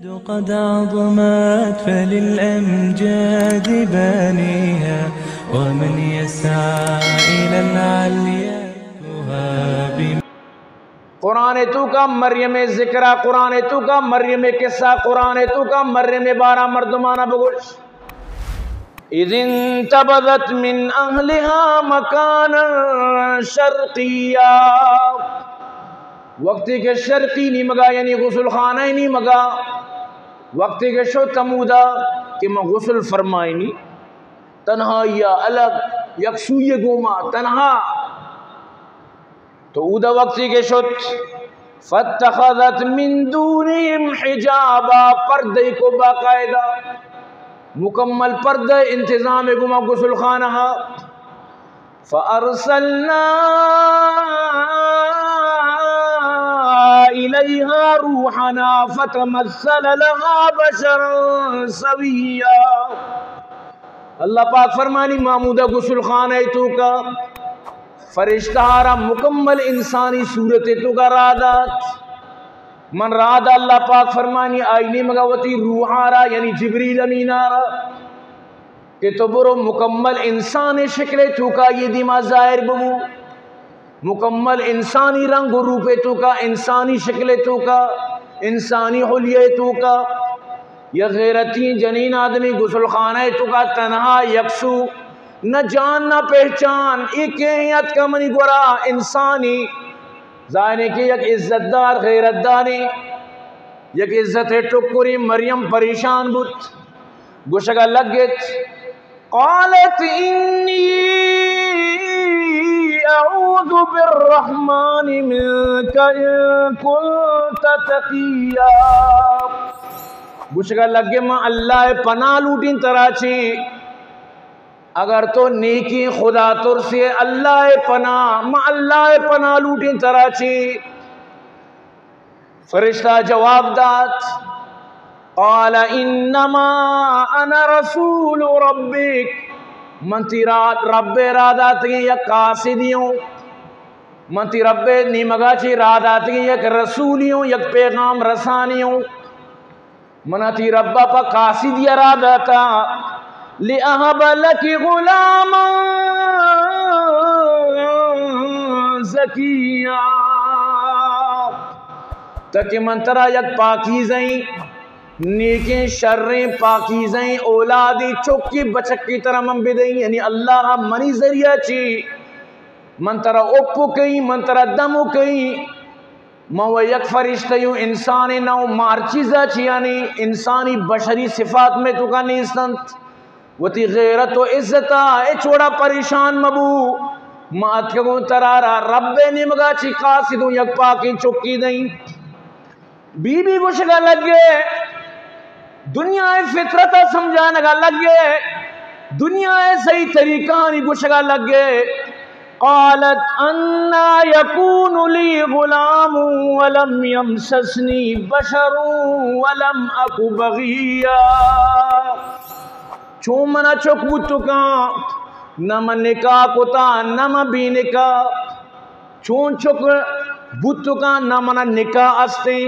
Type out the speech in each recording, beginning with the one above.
قد عظمت فللأمجاد بانيها ومن يسعى إلى العليا تهاب. قرآن تو کا مریم ذکرہ، قرآن تو کا مریم قصہ، قرآن تو کا مریم بارہ مردمانہ بگوش. اذ انتبذت من اہلها مکانا شرقیا، وقتی کے شرقی نہیں مگا یعنی غسل خانہ ہی نہیں مگا، وقتی کے شو تمودا کہ میں غسل فرمائی نہیں، تنہا یا الگ یکسوئی گوما تنہا تو اودا وقتی کے شد فاتخذت من دونہم حجابا، پردے کو باقاعدہ مکمل پردہ انتظام گما غسل خانہ. فارسلنا الیہا روحنا فتمثل لها بشرا سویا. اللہ پاک فرمانی محمودہ غسل خانہ تو کا فرشتہارا مکمل انسانی صورت تو کا رادات من راد. اللہ پاک فرمانی آئینی مگاوتی روحارا یعنی جبریل امینارا کہ تو برو مکمل انسانی شکل تو کا یہ دیما ظاہر بمو، مکمل انسانی رنگ و روپ تو کا، انسانی شکل تو کا، انسانی حلیہ تو کا. یا غیرتی جنین آدمی غسل خانہ تو کا تنہا یکسو، نہ جان نہ پہچان، ایک ہیت کا منی گورا انسانی ظاہر کہ یک عزت دار غیرت داری، یک عزت ٹکری. مریم پریشان بت گوشگا لگت قالت انی اعوذ بالرحمن منک ان کنت تقیا. گوشگا لگے ماں اللہ پناہ لوٹیں تراچی اگر تو نیکی خدا تر سے اللہ پناہ ما اللہ پناہ لوٹیں تراچی. فرشتہ جواب دات قال انما انا رسول ربک، منتی رب رادات کی یک قاصدیوں، منتی رب نیمگا چی رادات کی یک رسولیوں، یک پیغام رسانیوں، منتی ربا پا قاصدی راداتا لِأَهَبَ لَكِ غُلَامًا زَكِيًّا، تاکہ من ترا یک پاکیزیں نیکیں شریں پاکیزیں اولادی چکی بچک کی طرح من بدیں، یعنی اللہ منی ذریعہ چی من ترا اپو کئی من ترا دمو کئی مو یک فرشتیوں انسانی نو مارچیزہ چی یعنی انسانی بشری صفات میں تو کا نیستند وتی غیرت و عزتا اے چھوڑا پریشان مبو مات کگوں ترارا رب نمگا چی قاصدوں یک پاکی چکی دیں. بی بی گوشگا لگے دنیا فطرتا سمجھانگا لگے دنیا صحیح طریقانی گوشگا لگے. قالت انا یکون لی غلام ولم یمسسنی بشر ولم اک بغیا. چون منا چک بوتو کا نم نکاح کتا نم بی نکاح، چون چک بوتو کا نمنا نکاح استے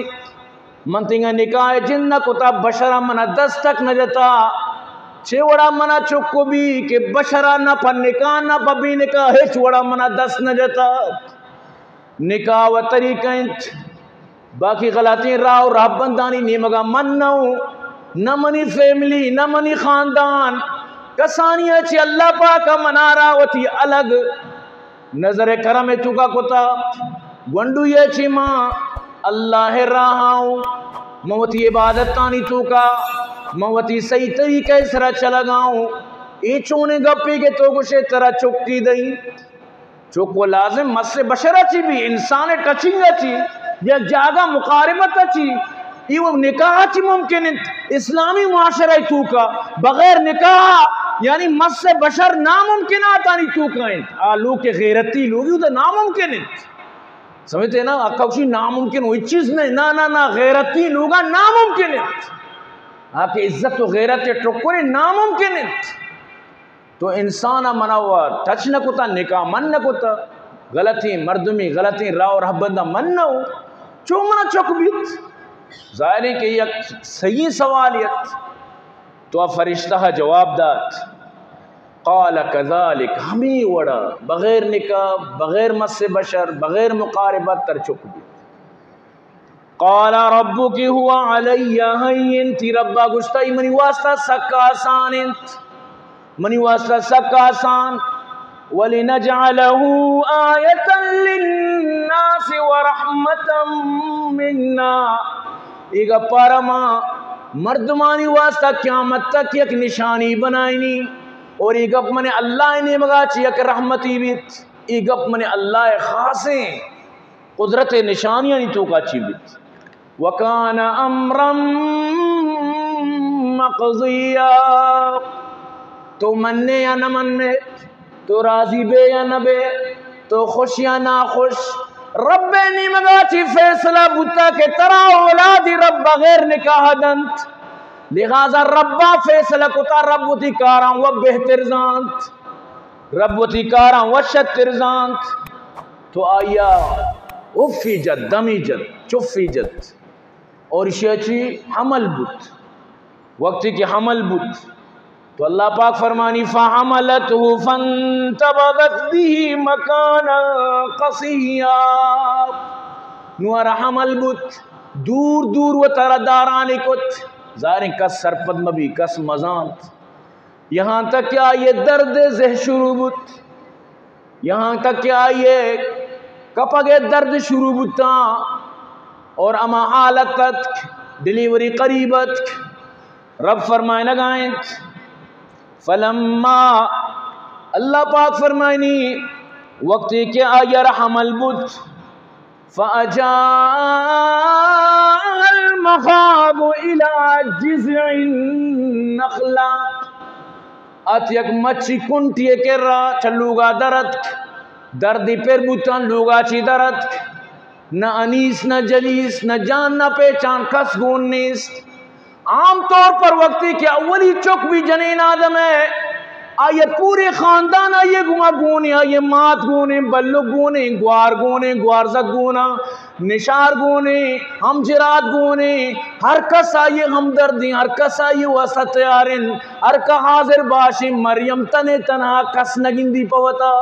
من تنگا نکاح جن کتا بشرا منا دستک نجتا چھوڑا منا چکو بھی کہ بشرا نہ پا نکاح نہ پا بی نکاح ہے چھوڑا منا دست نجتا. نکاح و طریقہ انت باقی غلطیں راہ و راہ بندانی نیمگا من نو نہ منی فیملی نہ منی خاندان کسانی اچھی اللہ پاکا منارا وتی الگ نظر کرم تو کا کتا گنڈو یہ چی ماں اللہ راہاؤں موتی عبادتانی تو کا موتی صحیح طریقہ سرا چلا گاؤں. ای چونے گپی کے تو گوشے ترا چکی دیں چکو لازم مسئلہ بشرہ چی بھی انسان ٹچنگ چی یا جاگہ مقاربت چی یہ وہ نکاح چی ممکن اسلامی معاشرہ تو کا بغیر نکاح یعنی مس بشر ناممکنات آنی تو کا آلو کے غیرتی لوگی تو ناممکن سمجھتے نا اکوشی ناممکن ہوئی چیز نہیں نا غیرتی لوگا ناممکن آپ کی عزت و غیرت ٹکرے ناممکن تو انسان مناوا ٹچ نہ کتا نکاح من نہ کتا غلطی مردمی غلطی راہ اور حبندہ من نہ ہو چو منا چک بیت ظاہر ہے کہ یک صحیح سوالیت تو فرشتہ جواب دات قال کذالک ہمیں وڑا بغیر نکاح بغیر مس بشر بغیر مقاربت تر چک بھی قال ربک ہوا علی ہین تی ربا گشتائی منی واسطہ سکا آسان انت منی واسطہ سکا آسان وَلِنَجْعَلَهُ آیَةً لِلنَّاسِ وَرَحْمَةً مِنَّا ایگا پارما مردمانی واسطہ قیامت تک یک نشانی بنائنی اور ایگا من اللہ نے مگا چی یک رحمتی بیت ایگا من اللہ خاصیں قدرت نشانیاں نہیں تو کا چی بیت وَكَانَ أَمْرًا مَقْضِيًّا تو مننے یا نہ مننے تو راضی بے یا نہ بے تو خوش یا نہ خوش رب نی مگا چی فیصلہ بتا کہ ترا اولادی رب بغیر نکاح دنت لہذا ربا فیصلہ کتا رب تی کاراں و بہتر زانت رب تی کاراں و شتر زانت تو آیا افی جد دمی جد چفی جد اور شیچی حمل بت وقتی کی حمل بت تو اللہ پاک فرمانی فَحَمَلَتْهُ فَانْتَبَذَتْ بِهِ مَكَانًا قَصِيًّا نوار حمل بت دور دور و تردارانی کت ظاہریں کس سرپد مبی کس مزانت یہاں تک کیا یہ درد زہ شروع بت یہاں تک کیا یہ کپگے درد شروع بتا اور اما حالت تک ڈیلیوری قریبت رب فرمائے لگائیں فلما اللہ پاک فرمائنی وقتی کہ آیر حمل بت فَأَجَاءَ الْمَخَاضُ إِلَى جِذْعِ النَّخْلَةِ ات یک مچی کنٹیے کر رہا چلوگا درد دردی پر بوتان لوگا چی درد نہ انیس نہ جلیس نہ جان نہ پہچان کس گون نیست عام طور پر وقتی کہ اولی چک بھی جنین آدم ہے آئیے پورے خاندان آئیے گما گونے آئیے مات گونے بلک گونے گوار گونے گوارزت گونا نشار گونے ہمجرات گونے ہر کس آئیے ہمدردی ہر کس آئیے وسط یارن ہر کا حاضر باشی مریم تنے تنہا کس نگندی پوتا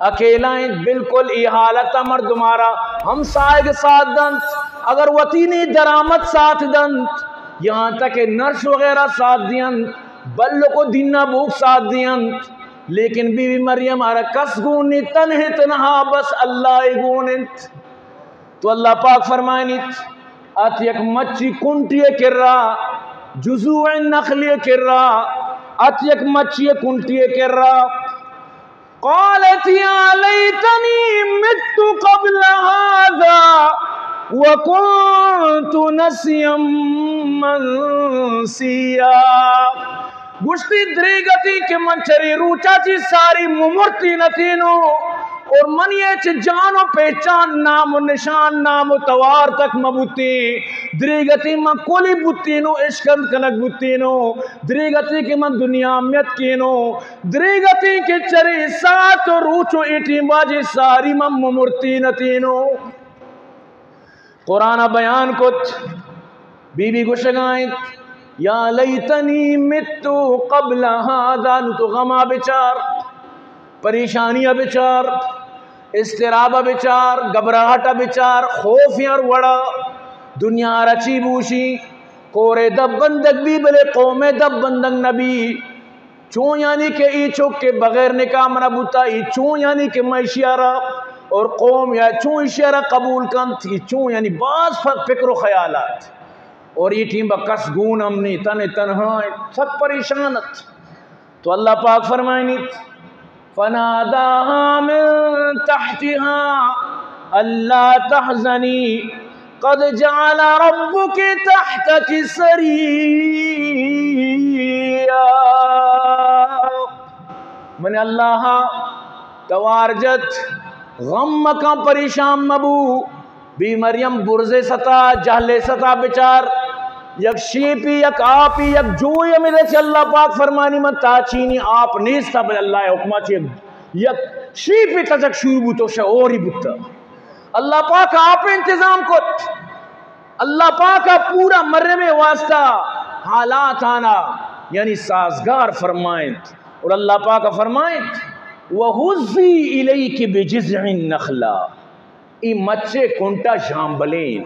اکیلائیں بالکل ای حالت مرد مارا ہم سائے ساتھ دنت اگر وطینی درامت ساتھ دنت یہاں تک کہ نرش وغیرہ ساتھ دین بلو کو دینہ بھوک ساتھ دین لیکن بی بی مریم آرہ کس گونی تنہ تنہا بس اللہ گونت تو اللہ پاک فرمائنیت آت یک مچی کنٹیے کر رہا جزوع نخلیے کر رہا آت یک مچی کنٹیے کر رہا قالت یا لیتنی مت قبل هذا وَكُنْتُ نَسْيًا مَنْسِيًّا گشتی دریگتی کہ من چری روچا چی ساری ممرتی نتینو اور من یہ چی جانو پہچان نام و نشان نام و توار تک مبوتی دریگتی من کولی بوتینو عشقند کنک بوتینو دریگتی کہ من دنیا امیت کینو دریگتی کہ چری سات و روچو ایٹی باجی ساری من ممرتی نتینو قرآن بیان کت بی بی گوشگائیں یا لیتنی متو قبل هذا تو غمہ بچار پریشانیہ بچار استرابہ بچار گبراہٹہ بچار خوف یار وڑا دنیا رچی بوشی کورے دب بندگ بھی بلے قوم دب بندگ نبی چون یعنی کہ ای چوک کے بغیر نکاح منہ بوتا ای چون یعنی کہ میں اشیارہ اور قوم یا چون اشارہ قبول کن تھی چون یعنی بعض فکر و خیالات اور یہ ٹیم بکس گون امنی تنہا سک پریشانت تو اللہ پاک فرمائنی فناداها من تحتها اللہ تحزنی قد جعل ربك تحتك سريا من اللہ توارجت غم مکہ پریشان مبو بی مریم برزے ستا جہلے ستا بچار یک شیپی یک آپی یک جوئی امیدے سے اللہ پاک فرمانی من تاچینی آپ نیستا بل اللہ حکمہ چی یک شیپی تجک شروع بوتو شعوری بوتا اللہ پاک آپ انتظام کت اللہ پاک کا پورا مریم واسطہ حالات آنا یعنی سازگار فرمائیں اور اللہ پاک کا فرمائیں وَهُزِّي إِلَيْكِ بِجِذْعِ النَّخْلَةِ ای مچے کنٹا جامبلین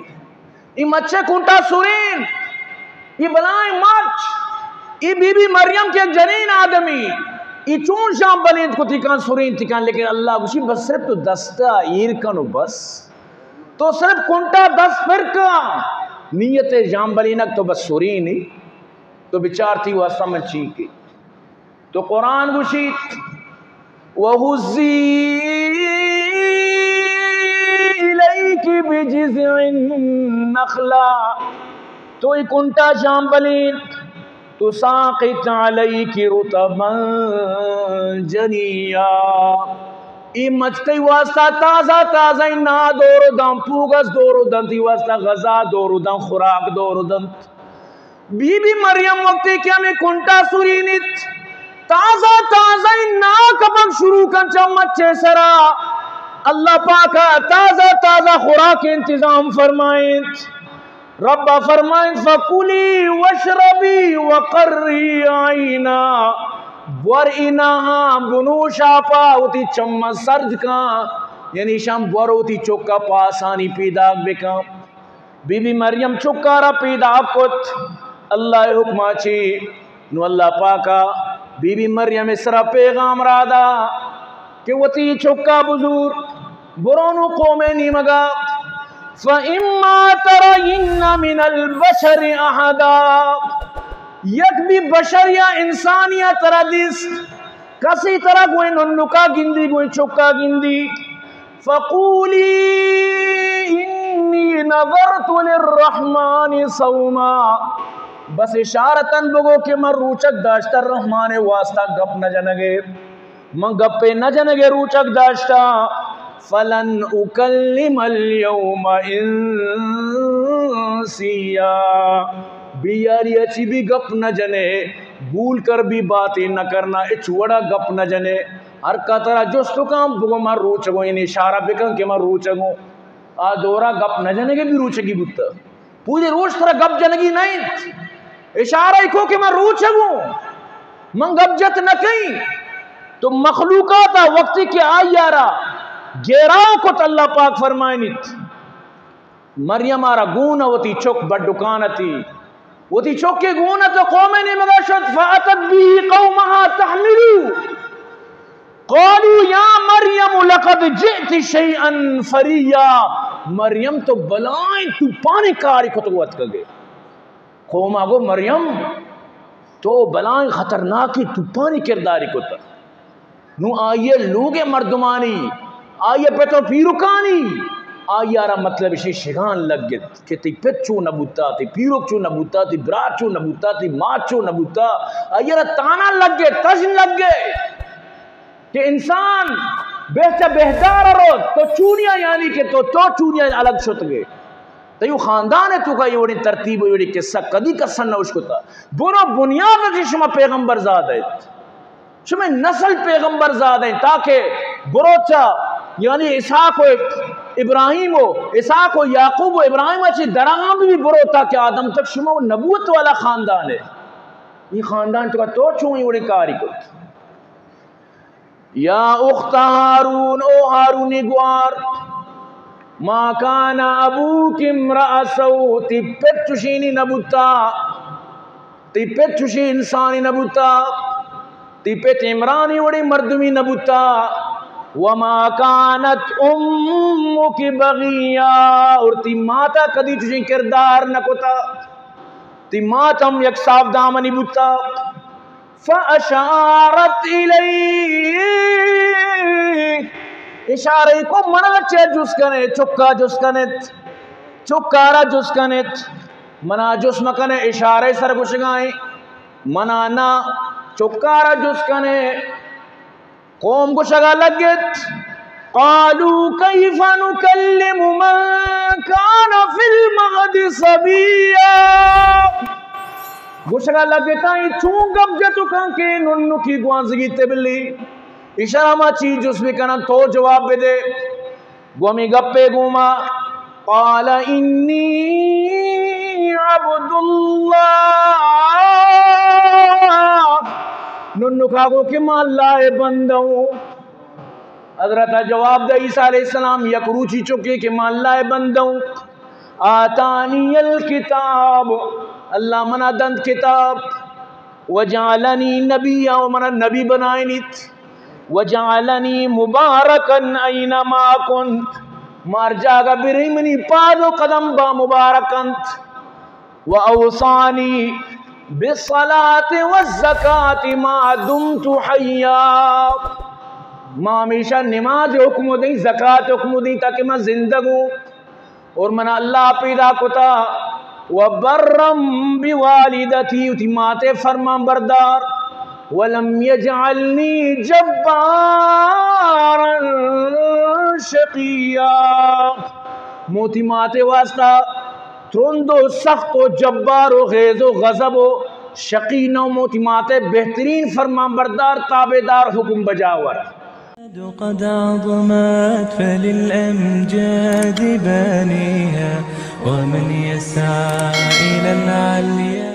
ای مچے کنٹا سورین ای بلائیں مچ ای بی بی مریم کے جنین آدمی ای چون جامبلین کو تکان سورین تکان لیکن اللہ کچھ بس صرف تو دستا ایر کنو بس تو صرف کنٹا دس پھر کا نیت جامبلینک تو بس سورین ہی تو بچار تھی وہ سمجھ چیکی تو قرآن گوشید وَهُزِّي إِلَيْكِ بِجِذْعِ النَّخْلَةِ تو ایک کنٹا جامبلین تُسَاقِطْ عَلَيْكِ رُطَبًا جَنِيًّا ای مچتی واسطہ تازہ تازہ نا دورو دن پوگس دورو دن تی واسطہ غذا دورو دن خوراک دورو دن بی بی مریم وقتی کیا میں کنٹا سورینیت تازہ تازہ نا کبک شروع کن چمچے سرا اللہ پاکا تازہ تازہ خوراک انتظام فرمائیں رب فرمائیں فَقُلِي وَاشْرَبِي وَقَرِّي عَيْنَا بورئناہا بنوشا پا ہوتی چمچ سرد کان یعنی شام بور ہوتی چکا پاسانی پیدا بکا بی بی مریم چکا را پیدا کت اللہ حکمہ چی نو اللہ پاکا بی بی مریم اسرا پیغام رادا کہ وہ تی چکا بزور برونو قومینی مگا فَإِمَّا تَرَيِنَّ مِنَ الْبَشَرِ أَحَدًا یک بھی بشر یا انسان یا طرح دیس کسی طرح کوئی ننکا گندی کوئی چکا گندی فَقُولِي إِنِّي نَظَرْتُ لِلرَّحْمَانِ صَوْمًا بس اشارتاً بگو کہ من روچک داشتا رحمان واسطہ گپ نہ جنگے من گپے نہ جنگے روچک داشتا فَلَنْ أُكَلِّمَ الْيَوْمَ إِنسِيًّا بیاری اچھی بھی گپ نہ جنے بھول کر بھی باتیں نہ کرنا اچھوڑا گپ نہ جنے ہر کا طرح جستو کام بگو من روچگو ان اشارہ بکن کہ من روچگو دورا گپ نہ جنے گے بھی روچگی بکتا پوری روچ طرح گپ جنگی نہیں اشارہ کو کہ میں روچگو من گپ جت نہ کہیں تو مخلوقات وقتی کے آئی یارا گیراؤ کو اللہ پاک فرمائنیت مریم آرہ گونا ہوتی چک بڑکانا تھی ہوتی چک کے گونا تو قومیں نے مگشت فَأَتَتْ بِهِ قَوْمَهَا تَحْمِلُوا قَالُوا يَا مَرْيَمُ لَقَدْ جِئْتِ شَيْئًا فَرِيًّا مریم تو بلائیں تو پانے کاری کو تو وقت کگے قوم آگو مریم تو بلائیں خطرناکی تو پانی کرداری کو تا نو آئیے لوگ مردمانی آئیے پہ تو پیروکانی آئیے آرہ مطلب اسی شگان لگ گئت کہ تی پت چو نبوتا تی پیروک چو نبوتا تی برات چو نبوتا تی مات چو نبوتا آئیے آرہ تانا لگ گئے تجن لگ گئے کہ انسان بہتا بہدار رو تو چونیا یعنی کہ تو چونیا الگ شت گئے تو یہ خاندان ہے تو کا یہ وڑی ترتیب وڑی قصہ کدی کسن نہ اس کو تا برو بنیاد ہے شما پیغمبر زاد ہے شما نسل پیغمبر زاد ہیں تاکہ بروچا یعنی اسحاق و ابراہیم و اسحاق و یعقوب و ابراہیم اچھی درہاں بھی برو تاکہ آدم تک شما نبوت والا خاندان ہے یہ خاندان تو کا تو چون یہ وڑی کاری کو یا اخت ہارون او ہارونی گوار ما کانا ابوک امرأ سو تی پت چشینی نبوتا تی پت چشی انسانی نبوتا تی پت عمرانی وڑی مردمی نبوتا وما کانت امک بغیا اور تی ماتا کدی چشی کردار نکوتا تی ماتم یک صاف دامنی بوتا فاشارت الی اشارے کو منا چے جس کنے چکا جس کنت چکارا جس کنت منا جس مکنے اشارے سر گشگائیں منا نا چکارا جس کنے قوم گشگا لگت قالوا کیف نکلم من کان فی المہد صبیا گشگا لگتا ہی چون گب جتو کانکے ننو کی گوانزگی تبلی اشارہ ما چیز جس بھی کنا تو جواب دے گومی گپے گوما قال انی عبد ننو کھاگو کہ ماں اللہ بندوں. حضرت جواب دے عیسیٰ علیہ السلام یک روچی چکے کہ ماں اللہ بندوں. آتانی الکتاب اللہ منا دند کتاب. وجعلنی نبیا ومنا نبی بنائنیت. وجعلنی مبارکن اینما کنت مار جاگا برہمنی پادو قدم با مبارکنت. وأوصانی بالصلاة والزکاة ما دمت حیا ماں ہمیشہ نماز حکم دیں زکاة حکم دیں تاکہ میں زندگ ہوں. اور منا اللہ پیدا کتا. وبرم بوالدتی اتی ماتے فرمان بردار. ولم یجعلنی جبارا شقیا موتی ماتے واسطہ ترند و سخت و جبار و غیظ و غضب و شقی نو موتی ماتے بہترین فرمان بردار تابعدار حکم بجاور. قد عظمت فللأمجاد بانيها ومن يسعى إلى العليا